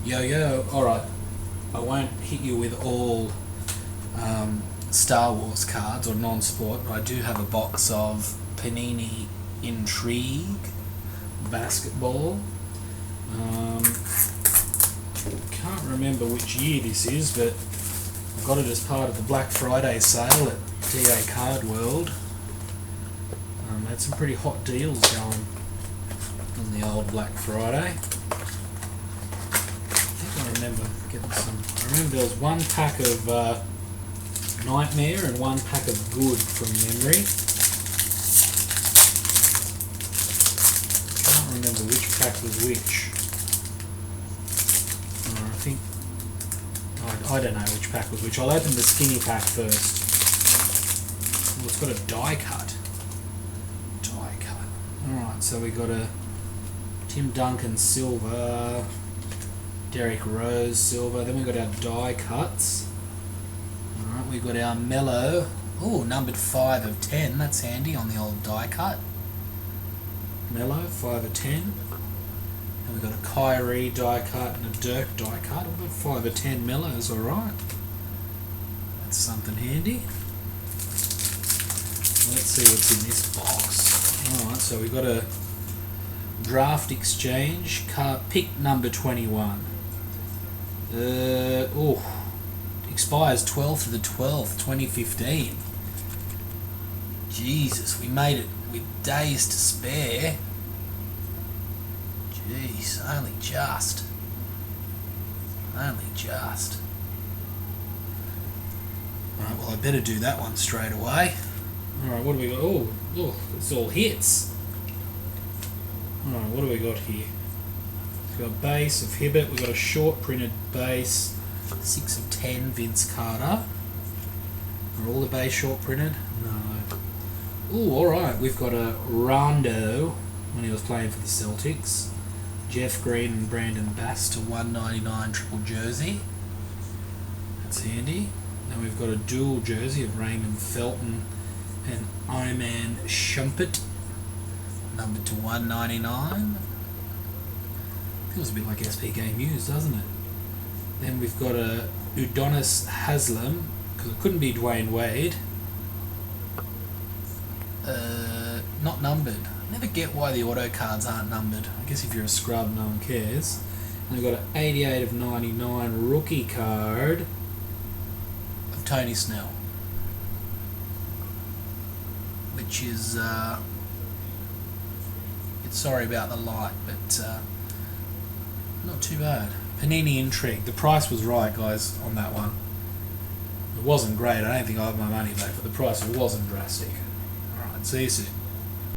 Yo yo, alright. I won't hit you with all Star Wars cards or non-sport, but I do have a box of Panini Intrigue basketball. Can't remember which year this is, but I got it as part of the Black Friday sale at DA Card World. Had some pretty hot deals going on the old Black Friday. I remember getting some. I remember there was one pack of Nightmare and one pack of Good from memory. Can't remember which pack was which. I think I don't know which pack was which. I'll open the skinny pack first. Oh, it's got a die cut. Die cut. Alright, so we got a Tim Duncan silver, Derrick Rose silver, then we got our die cuts. Alright, we got our Mellow, numbered 5 of 10, that's handy on the old die cut. Mellow, 5 of 10. And we got a Kyrie die cut and a Dirk die cut. I've got 5 of 10 Mellows, alright. That's something handy. Let's see what's in this box. Alright, so we got a Draft Exchange pick number 21. Expires 12th of the 12th, 2015. Jesus, we made it with days to spare. Jeez, only just. Alright, well I better do that one straight away. Alright, what do we got? Oh, it's all hits. Alright, what do we got here? We've got a base of Hibbert, we've got a short printed base, 6 of 10 Vince Carter. Are all the base short printed? No. Alright, we've got a Rondo when he was playing for the Celtics. Jeff Green and Brandon Bass to 199 triple jersey. That's handy. Then we've got a dual jersey of Raymond Felton and Iman Shumpert, numbered to 199. Feels a bit like SP Game Used, doesn't it? Then we've got a Udonis Haslam, because it couldn't be Dwayne Wade. Not numbered. I never get why the auto cards aren't numbered. I guess if you're a scrub, no one cares. And we've got an 88 of 99 rookie card of Tony Snell, which is sorry about the light, but not too bad. Panini Intrigue. The price was right, guys, on that one. It wasn't great. I don't think I have my money back, but the price wasn't drastic. Alright, see you soon.